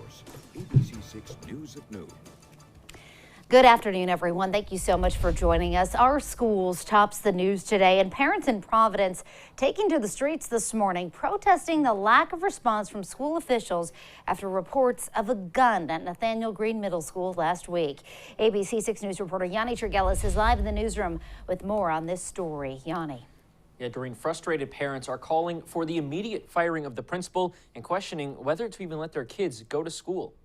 source, ABC6 News at noon. Good afternoon, everyone. Thank you so much for joining us. Our schools tops the news today, and parents in Providence taking to the streets this morning, protesting the lack of response from school officials after reports of a gun at Nathaniel Green Middle School last week. ABC6 News reporter Yanni Tregellis is live in the newsroom with more on this story. Yanni. Yeah, Doreen, frustrated parents are calling for the immediate firing of the principal and questioning whether to even let their kids go to school.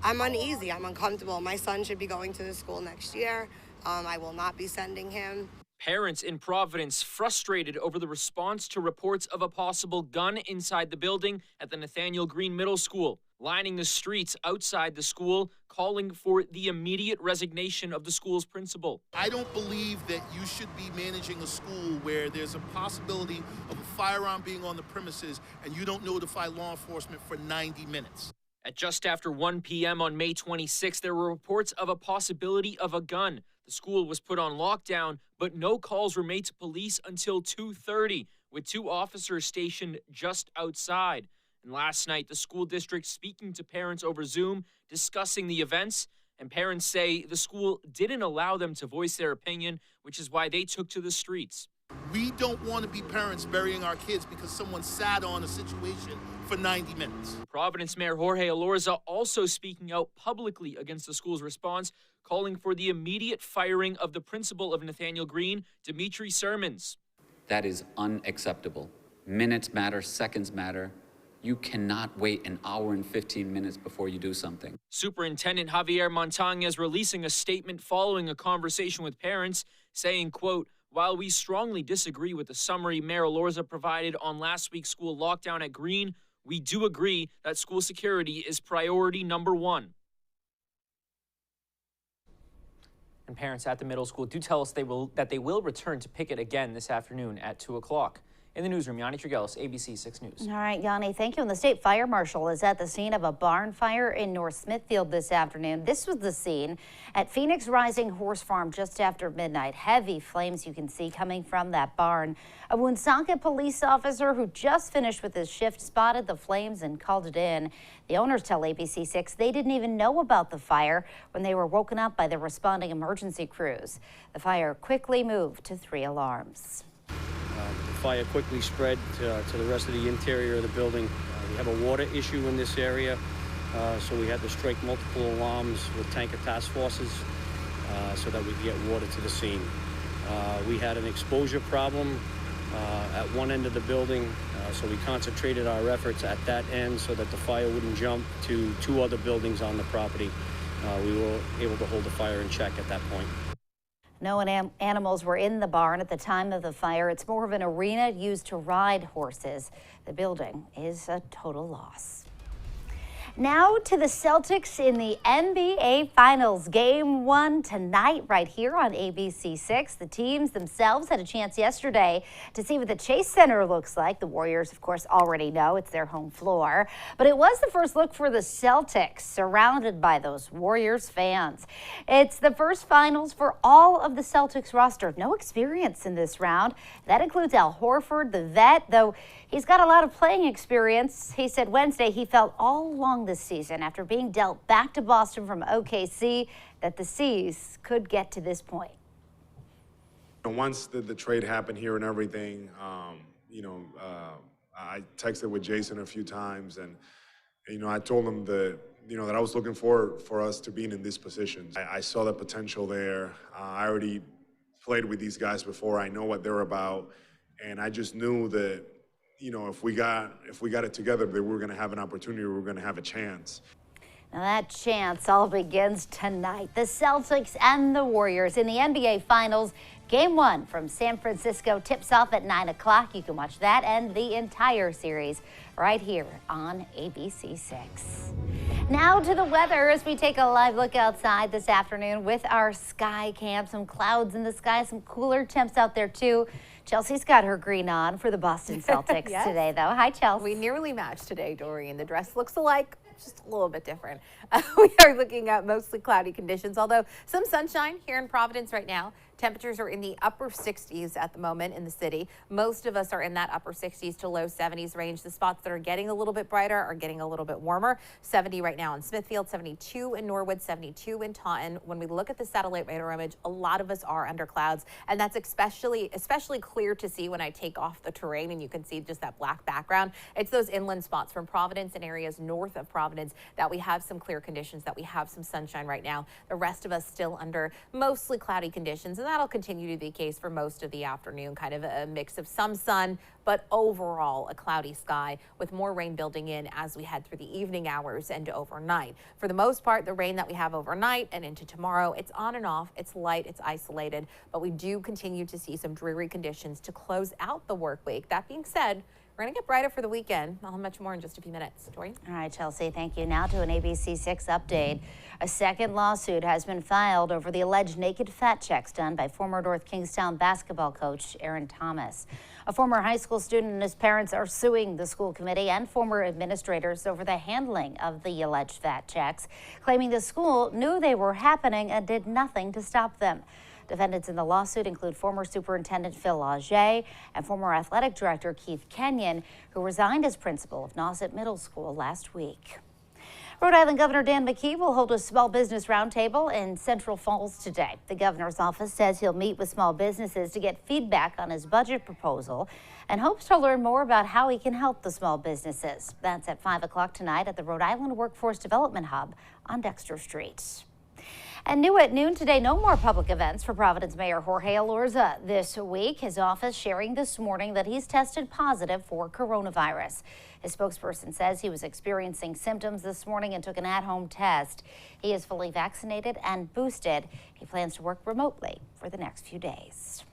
I'm uneasy. I'm uncomfortable. My son should be going to the school next year. I will not be sending him. Parents in Providence frustrated over the response to reports of a possible gun inside the building at the Nathaniel Green Middle School, lining the streets outside the school, calling for the immediate resignation of the school's principal. I don't believe that you should be managing a school where there's a possibility of a firearm being on the premises and you don't notify law enforcement for 90 minutes. At just after 1 p.m. on May 26, there were reports of a possibility of a gun. The school was put on lockdown, but no calls were made to police until 2:30, with 2 officers stationed just outside. And last night, the school district speaking to parents over Zoom, discussing the events, and parents say the school didn't allow them to voice their opinion, which is why they took to the streets. We don't want to be parents burying our kids because someone sat on a situation for 90 minutes. Providence Mayor Jorge Elorza also speaking out publicly against the school's response, calling for the immediate firing of the principal of Nathaniel Green, Dimitri Sermons. That is unacceptable. Minutes matter, seconds matter. You cannot wait an hour and 15 minutes before you do something. Superintendent Javier Montañez releasing a statement following a conversation with parents, saying, quote, "While we strongly disagree with the summary Mayor Elorza provided on last week's school lockdown at Green, we do agree that school security is priority number 1. And parents at the middle school do tell us that they will return to picket again this afternoon at 2 o'clock. In the newsroom, Yanni Tregellis, ABC6 News. All right, Yanni, thank you. And the state fire marshal is at the scene of a barn fire in North Smithfield this afternoon. This was the scene at Phoenix Rising Horse Farm just after midnight. Heavy flames you can see coming from that barn. A Woonsocket police officer who just finished with his shift spotted the flames and called it in. The owners tell ABC6 they didn't even know about the fire when they were woken up by the responding emergency crews. The fire quickly moved to 3 alarms. The fire quickly spread to the rest of the interior of the building. We have a water issue in this area, so we had to strike multiple alarms with tanker task forces so that we could get water to the scene. We had an exposure problem at one end of the building, so we concentrated our efforts at that end so that the fire wouldn't jump to 2 other buildings on the property. We were able to hold the fire in check at that point. No animals were in the barn at the time of the fire. It's more of an arena used to ride horses. The building is a total loss. Now to the Celtics in the NBA Finals. Game 1 tonight right here on ABC6. The teams themselves had a chance yesterday to see what the Chase Center looks like. The Warriors, of course, already know it's their home floor. But it was the first look for the Celtics, surrounded by those Warriors fans. It's the first finals for all of the Celtics roster. No experience in this round. That includes Al Horford, the vet, though he's got a lot of playing experience. He said Wednesday he felt all along this season after being dealt back to Boston from OKC that the C's could get to this point. Once the trade happened here and everything, I texted with Jason a few times and I told him that, that I was looking for us to being in this position. I saw the potential there. I already played with these guys before. I know what they're about. And I just knew that if we got it together, that we were going to have an opportunity, we were going to have a chance. Now that chance all begins tonight. The Celtics and the Warriors in the NBA Finals. Game 1 from San Francisco tips off at 9 o'clock. You can watch that and the entire series right here on ABC6. Now to the weather as we take a live look outside this afternoon with our sky cam. Some clouds in the sky, some cooler temps out there too. Chelsea's got her green on for the Boston Celtics Yes. today, though. Hi, Chelsea. We nearly matched today, Doreen. The dress looks alike, just a little bit different. We are looking at mostly cloudy conditions, although some sunshine here in Providence right now. Temperatures are in the upper 60s at the moment in the city. Most of us are in that upper 60s to low 70s range. The spots that are getting a little bit brighter are getting a little bit warmer. 70 right now in Smithfield, 72 in Norwood, 72 in Taunton. When we look at the satellite radar image, a lot of us are under clouds, and that's especially clear to see when I take off the terrain and you can see just that black background. It's those inland spots from Providence and areas north of Providence that we have some clear conditions, that we have some sunshine right now. The rest of us still under mostly cloudy conditions, and that'll continue to be the case for most of the afternoon. Kind of a mix of some sun, but overall a cloudy sky with more rain building in as we head through the evening hours and overnight. For the most part, the rain that we have overnight and into tomorrow, it's on and off, it's light, it's isolated, but we do continue to see some dreary conditions to close out the work week. That being said, we're going to get brighter for the weekend. I'll have much more in just a few minutes. Tori? All right, Chelsea, thank you. Now to an ABC6 update. A second lawsuit has been filed over the alleged naked fat checks done by former North Kingstown basketball coach Aaron Thomas. A former high school student and his parents are suing the school committee and former administrators over the handling of the alleged fat checks, claiming the school knew they were happening and did nothing to stop them. Defendants in the lawsuit include former Superintendent Phil Auger and former Athletic Director Keith Kenyon, who resigned as principal of Nauset Middle School last week. Rhode Island Governor Dan McKee will hold a small business roundtable in Central Falls today. The governor's office says he'll meet with small businesses to get feedback on his budget proposal and hopes to learn more about how he can help the small businesses. That's at 5 o'clock tonight at the Rhode Island Workforce Development Hub on Dexter Street. And new at noon today, no more public events for Providence Mayor Jorge Elorza this week. His office sharing this morning that he's tested positive for coronavirus. His spokesperson says he was experiencing symptoms this morning and took an at-home test. He is fully vaccinated and boosted. He plans to work remotely for the next few days.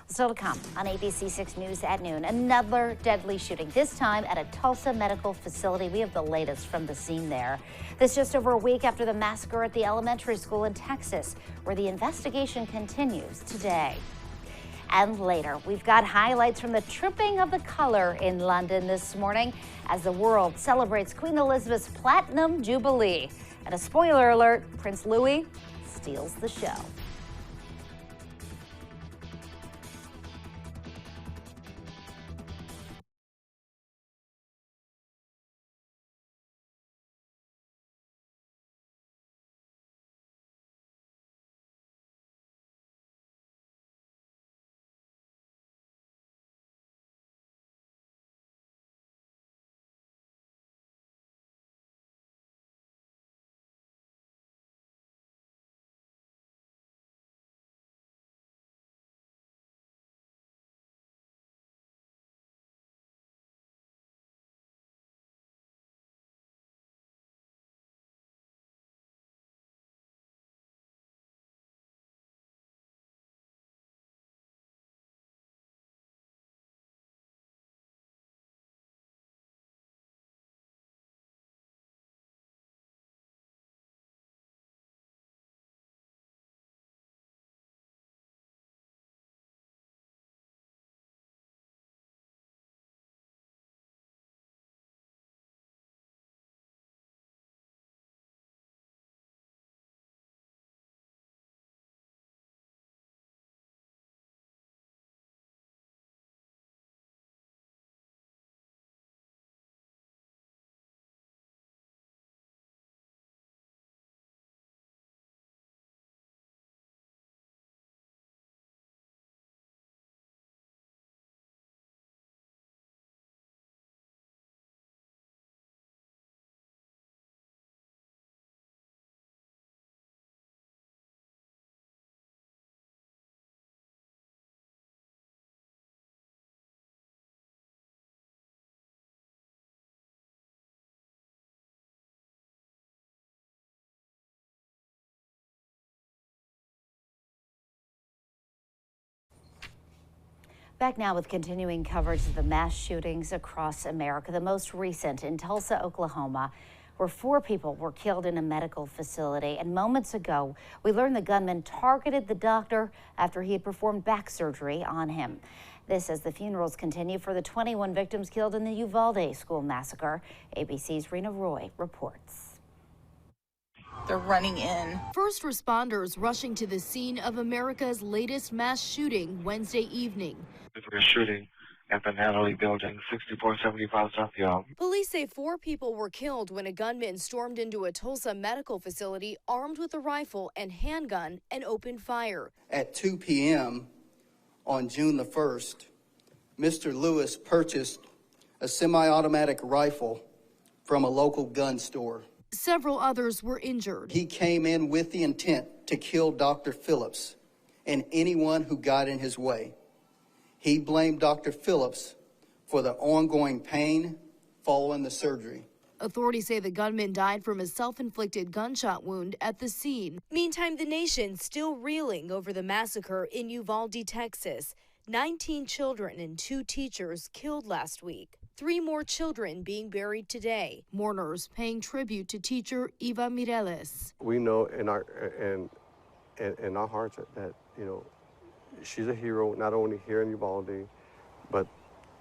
Still to come on ABC6 News at noon, another deadly shooting, this time at a Tulsa medical facility. We have the latest from the scene there. This just over a week after the massacre at the elementary school in Texas, where the investigation continues today. And later, we've got highlights from the tripping of the color in London this morning as the world celebrates Queen Elizabeth's Platinum Jubilee. And a spoiler alert, Prince Louis steals the show. Back now with continuing coverage of the mass shootings across America. The most recent in Tulsa, Oklahoma, where 4 people were killed in a medical facility. And moments ago, we learned the gunman targeted the doctor after he had performed back surgery on him. This as the funerals continue for the 21 victims killed in the Uvalde school massacre. ABC's Rhode reports. after running in. First responders rushing to the scene of America's latest mass shooting Wednesday evening. A shooting at the Natalie building, 6475 Southfield. Police say 4 people were killed when a gunman stormed into a Tulsa medical facility armed with a rifle and handgun and opened fire. At 2 p.m. on June the 1st, Mr. Lewis purchased a semi-automatic rifle from a local gun store. Several others were injured. He came in with the intent to kill Dr. Phillips and anyone who got in his way. He blamed Dr. Phillips for the ongoing pain following the surgery. Authorities say the gunman died from a self-inflicted gunshot wound at the scene. Meantime, the nation still reeling over the massacre in Uvalde, Texas. 19 children and 2 teachers killed last week. 3 more children being buried today. Mourners paying tribute to teacher Eva Mireles. We know in our hearts that, you know, she's a hero, not only here in Uvalde, but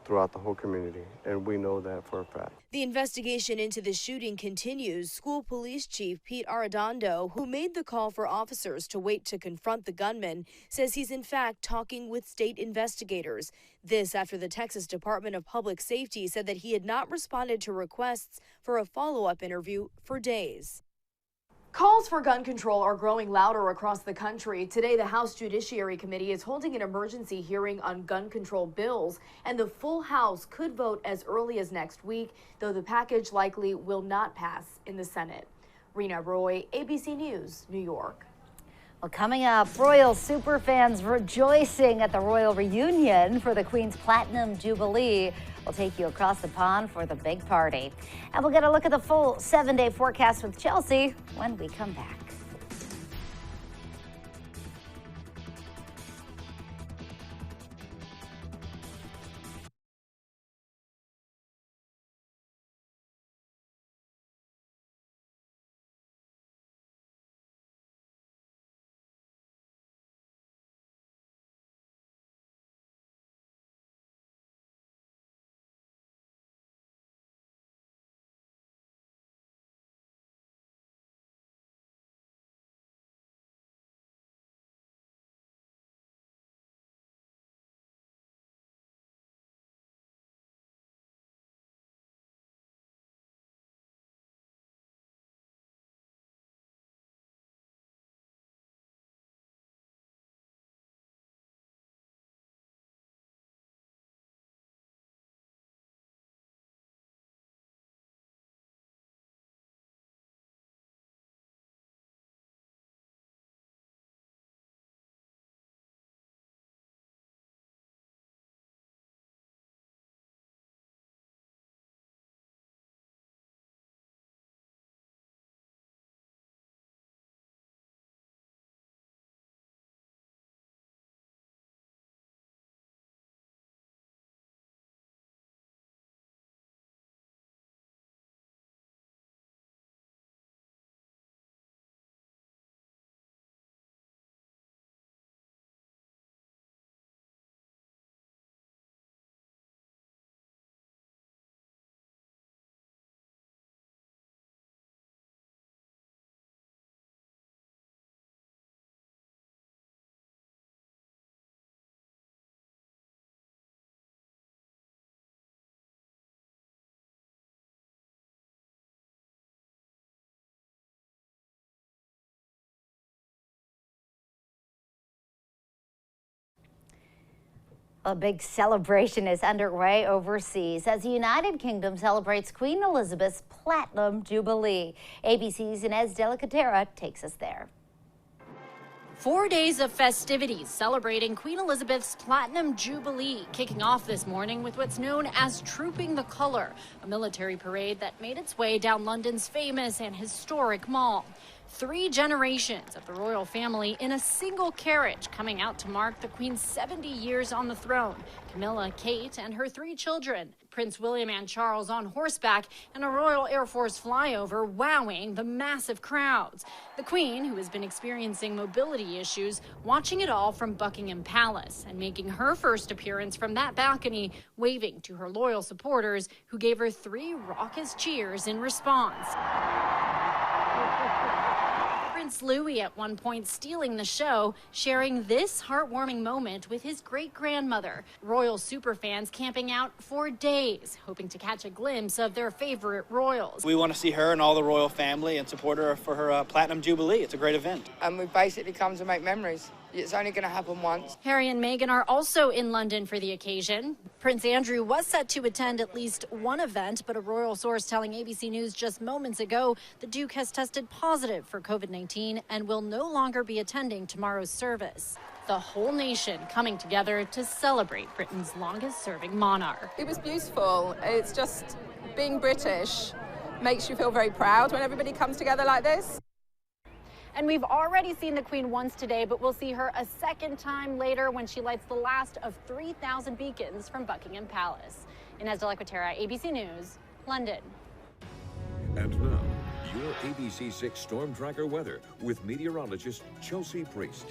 throughout the whole community, and we know that for a fact. The investigation into the shooting continues. School Police Chief Pete Arredondo, who made the call for officers to wait to confront the gunman, says he's in fact talking with state investigators. This after the Texas Department of Public Safety said that he had not responded to requests for a follow-up interview for days. Calls for gun control are growing louder across the country. Today, the House Judiciary Committee is holding an emergency hearing on gun control bills, and the full House could vote as early as next week, though the package likely will not pass in the Senate. Rena Roy, ABC News, New York. Well, coming up, Royal superfans rejoicing at the Royal reunion for the Queen's Platinum Jubilee. We'll take you across the pond for the big party. And we'll get a look at the full 7-day forecast with Chelsea when we come back. A big celebration is underway overseas as the United Kingdom celebrates Queen Elizabeth's Platinum Jubilee. ABC's Inez de la Catera takes us there. 4 days of festivities celebrating Queen Elizabeth's Platinum Jubilee, kicking off this morning with what's known as Trooping the Colour, a military parade that made its way down London's famous and historic mall. 3 generations of the royal family in a single carriage coming out to mark the Queen's 70 years on the throne. Camilla, Kate, and her 3 children, Prince William and Charles on horseback, and a Royal Air Force flyover wowing the massive crowds. The Queen, who has been experiencing mobility issues, watching it all from Buckingham Palace and making her first appearance from that balcony, waving to her loyal supporters who gave her 3 raucous cheers in response. Prince Louis at one point stealing the show, sharing this heartwarming moment with his great-grandmother. Royal superfans camping out for days, hoping to catch a glimpse of their favorite royals. We want to see her and all the royal family and support her for her Platinum Jubilee. It's a great event. And we've basically come to make memories. It's only going to happen once. Harry and Meghan are also in London for the occasion. Prince Andrew was set to attend at least one event, but a royal source telling ABC News just moments ago the Duke has tested positive for COVID-19 and will no longer be attending tomorrow's service. The whole nation coming together to celebrate Britain's longest-serving monarch. It was beautiful. It's just being British makes you feel very proud when everybody comes together like this. And we've already seen the Queen once today, but we'll see her a second time later when she lights the last of 3,000 beacons from Buckingham Palace. Inez de la Quatera, ABC News, London. And now, your ABC6 Storm Tracker weather with meteorologist Chelsea Priest.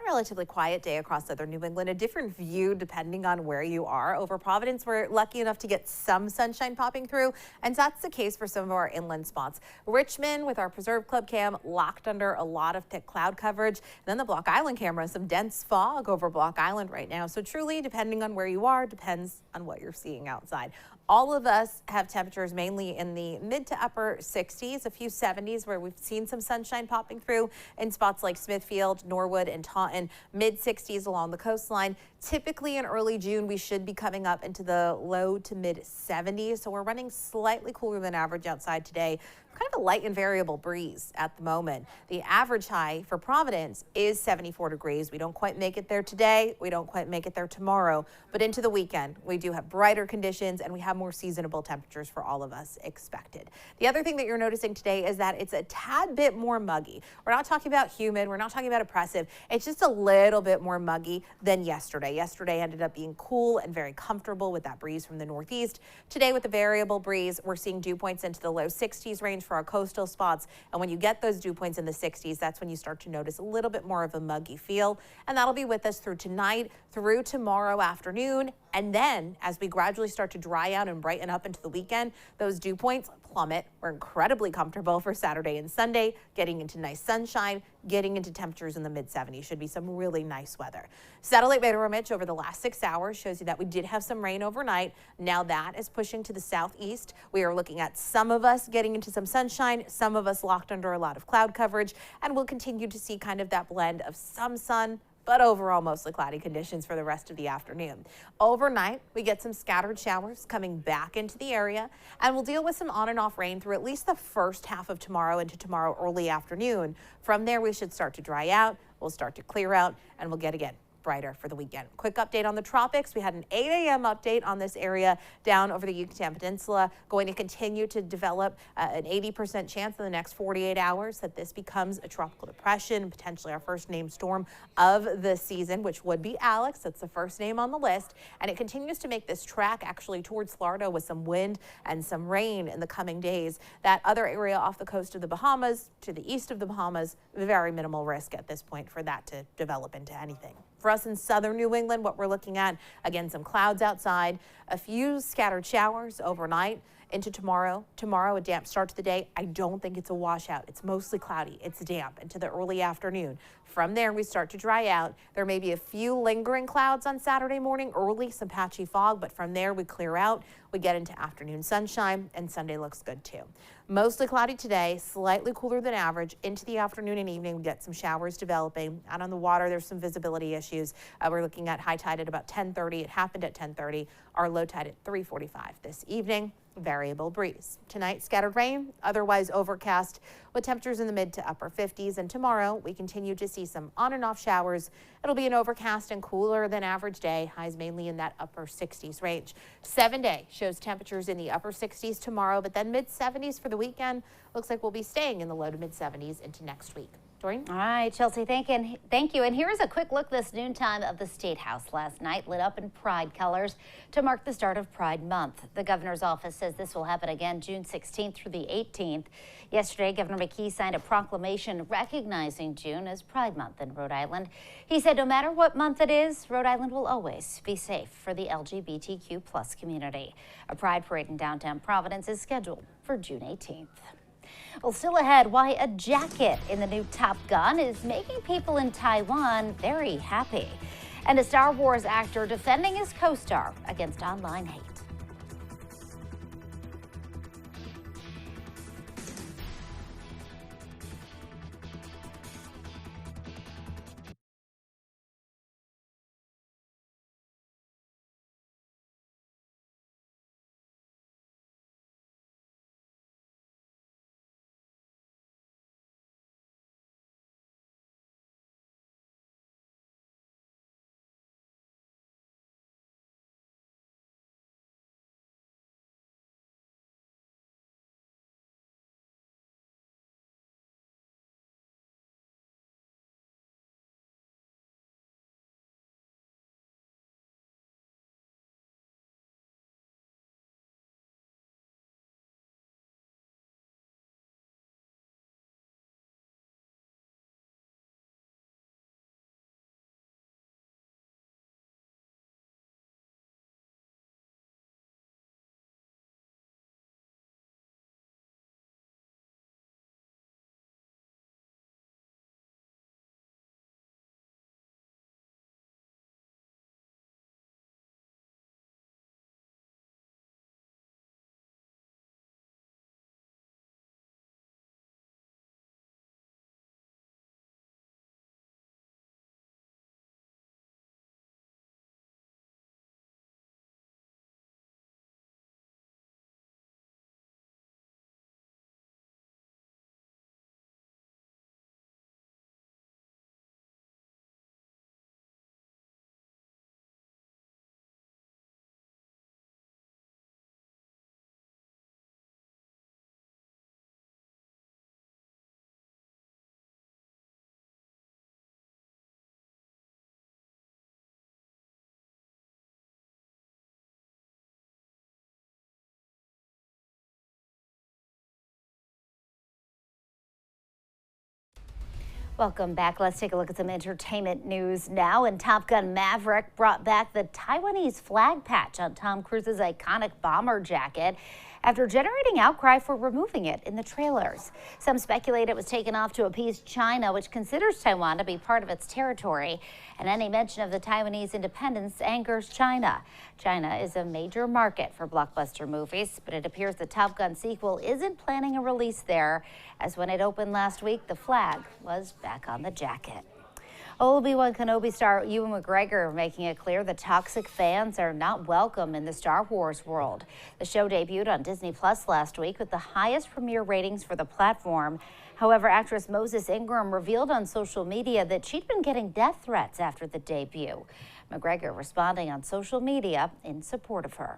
Relatively quiet day across southern New England, a different view depending on where you are. Over Providence, we're lucky enough to get some sunshine popping through, and that's the case for some of our inland spots. Richmond, with our Preserve Club cam, locked under a lot of thick cloud coverage. And then the Block Island camera, some dense fog over Block Island right now. So truly, depending on where you are, depends on what you're seeing outside. All of us have temperatures mainly in the mid to upper 60s, a few 70s where we've seen some sunshine popping through in spots like Smithfield, Norwood, and Taunton, mid 60s along the coastline. Typically in early June, we should be coming up into the low to mid 70s. So we're running slightly cooler than average outside today. Kind of a light and variable breeze at the moment. The average high for Providence is 74 degrees. We don't quite make it there today. We don't quite make it there tomorrow. But into the weekend, we do have brighter conditions and we have more seasonable temperatures for all of us expected. The other thing that you're noticing today is that it's a tad bit more muggy. We're not talking about humid. We're not talking about oppressive. It's just a little bit more muggy than yesterday. Yesterday ended up being cool and very comfortable with that breeze from the northeast. Today with the variable breeze, we're seeing dew points into the low 60s range for our coastal spots. And when you get those dew points in the 60s, that's when you start to notice a little bit more of a muggy feel. And that'll be with us through tonight, through tomorrow afternoon. And then as we gradually start to dry out and brighten up into the weekend, those dew points plummet. We're incredibly comfortable for Saturday and Sunday, getting into nice sunshine, getting into temperatures in the mid 70s. Should be some really nice weather. Satellite radar image over the last 6 hours shows you that we did have some rain overnight. Now that is pushing to the southeast. We are looking at some of us getting into some sunshine, some of us locked under a lot of cloud coverage, and we'll continue to see kind of that blend of some sun, but overall mostly cloudy conditions for the rest of the afternoon. Overnight, we get some scattered showers coming back into the area, and we'll deal with some on and off rain through at least the first half of tomorrow into tomorrow early afternoon. From there, we should start to dry out, we'll start to clear out, and we'll get again brighter for the weekend. Quick update on the tropics. We had an 8 a.m. update on this area down over the Yucatan Peninsula. Going to continue to develop an 80% chance in the next 48 hours that this becomes a tropical depression, potentially our first named storm of the season, which would be Alex. That's the first name on the list. And it continues to make this track actually towards Florida with some wind and some rain in the coming days. That other area off the coast of the Bahamas to the east of the Bahamas, very minimal risk at this point for that to develop into anything. For us in southern New England, what we're looking at, again, some clouds outside, a few scattered showers overnight into tomorrow. Tomorrow, a damp start to the day. I don't think it's a washout. It's mostly cloudy. It's damp into the early afternoon. From there, we start to dry out. There may be a few lingering clouds on Saturday morning, early, some patchy fog, but from there we clear out. We get into afternoon sunshine, and Sunday looks good too. Mostly cloudy today, slightly cooler than average. Into the afternoon and evening, we get some showers developing. Out on the water, there's some visibility issues. We're looking at high tide at about 10:30. It happened at 10:30. Our low tide at 3:45 this evening. Variable breeze. Tonight, scattered rain, otherwise overcast with temperatures in the mid to upper 50s. And tomorrow, we continue to see some on and off showers. It'll be an overcast and cooler than average day, highs mainly in that upper 60s range. 7-day shows temperatures in the upper 60s tomorrow, but then mid 70s for the weekend. Looks like we'll be staying in the low to mid 70s into next week. Doreen? All right, Chelsea, thank you. And here's a quick look this noontime of the State House last night, lit up in pride colors to mark the start of Pride Month. The governor's office says this will happen again June 16th through the 18th. Yesterday, Governor McKee signed a proclamation recognizing June as Pride Month in Rhode Island. He said no matter what month it is, Rhode Island will always be safe for the LGBTQ+ community. A pride parade in downtown Providence is scheduled for June 18th. Well, still ahead, why a jacket in the new Top Gun is making people in Taiwan very happy. And a Star Wars actor defending his co-star against online hate. Welcome back. Let's take a look at some entertainment news now. And Top Gun Maverick brought back the Taiwanese flag patch on Tom Cruise's iconic bomber jacket after generating outcry for removing it in the trailers. Some speculate it was taken off to appease China, which considers Taiwan to be part of its territory. And any mention of the Taiwanese independence angers China. China is a major market for blockbuster movies, but it appears the Top Gun sequel isn't planning a release there, as when it opened last week, the flag was back on the jacket. Obi-Wan Kenobi star Ewan McGregor making it clear that toxic fans are not welcome in the Star Wars world. The show debuted on Disney Plus last week with the highest premiere ratings for the platform. However, actress Moses Ingram revealed on social media that she'd been getting death threats after the debut. McGregor responding on social media in support of her.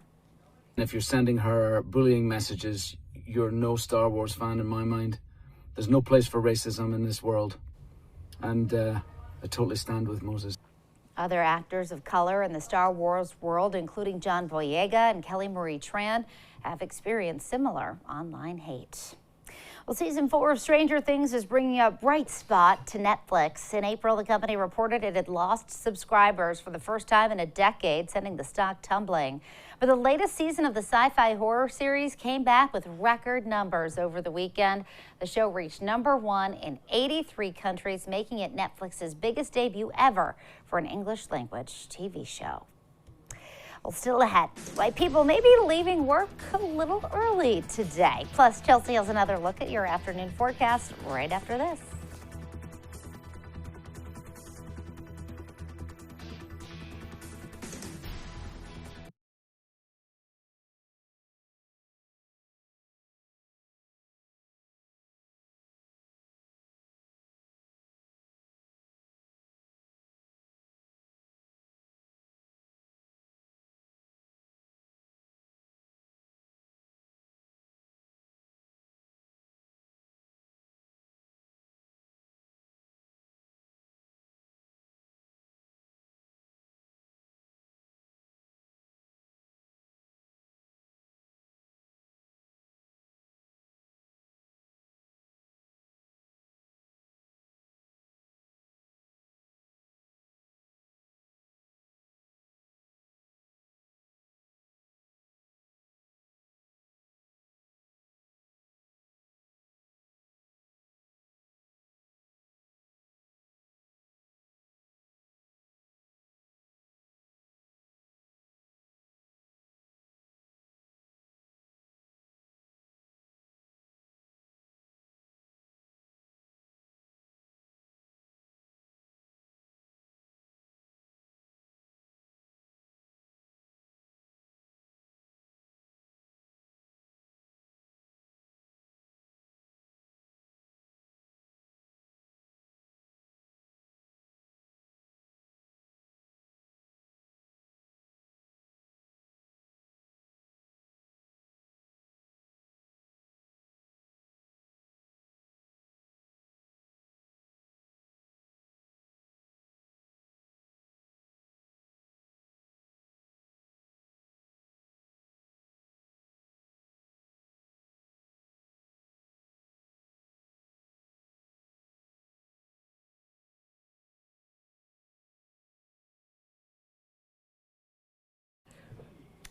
If you're sending her bullying messages, you're no Star Wars fan in my mind. There's no place for racism in this world. And I totally stand with Moses. Other actors of color in the Star Wars world, including John Boyega and Kelly Marie Tran, have experienced similar online hate. Well, season 4 of Stranger Things is bringing a bright spot to Netflix. In April, the company reported it had lost subscribers for the first time in a decade, sending the stock tumbling. But the latest season of the sci-fi horror series came back with record numbers over the weekend. The show reached #1 in 83 countries, making it Netflix's biggest debut ever for an English-language TV show. Well, still ahead, why people may be leaving work a little early today. Plus, Chelsea has another look at your afternoon forecast right after this.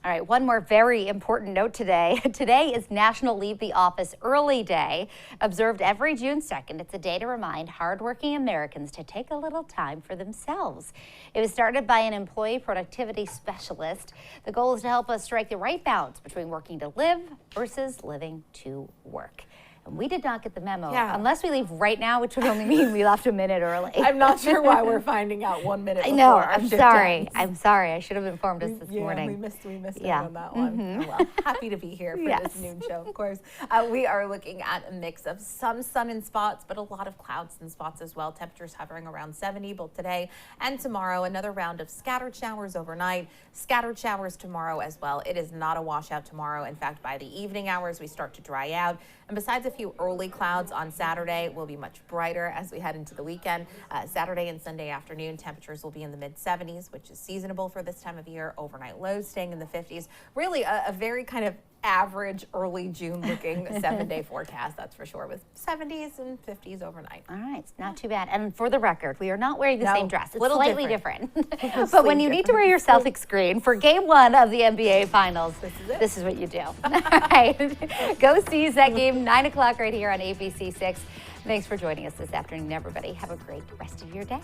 All right, one more very important note today. Today is National Leave the Office Early Day, observed every June 2nd. It's a day to remind hardworking Americans to take a little time for themselves. It was started by an employee productivity specialist. The goal is to help us strike the right balance between working to live versus living to work. We did not get the memo, unless we leave right now, which would only mean we left a minute early. I'm not sure why we're finding out 1 minute before. I know, our I'm shift sorry. ends. I'm sorry. I should have informed us this morning. We missed out on that one. Oh, well, happy to be here for this noon show, of course. We are looking at a mix of some sun in spots, but a lot of clouds in spots as well. Temperatures hovering around 70 both today and tomorrow. Another round of scattered showers overnight, scattered showers tomorrow as well. It is not a washout tomorrow. In fact, by the evening hours, we start to dry out. And besides a few early clouds on Saturday, will be much brighter as we head into the weekend. Saturday and Sunday afternoon, temperatures will be in the mid-70s, which is seasonable for this time of year. Overnight lows staying in the 50s. Really a very kind of average early June looking 7-day forecast, that's for sure, with 70s and 50s overnight. All right, it's not too bad. And for the record, we are not wearing the same dress. It's little slightly different. But when you need to wear your Celtics green for Game 1 of the NBA Finals, this is what you do. All right, go seize that game, 9 o'clock right here on ABC6. Thanks for joining us this afternoon, everybody. Have a great rest of your day.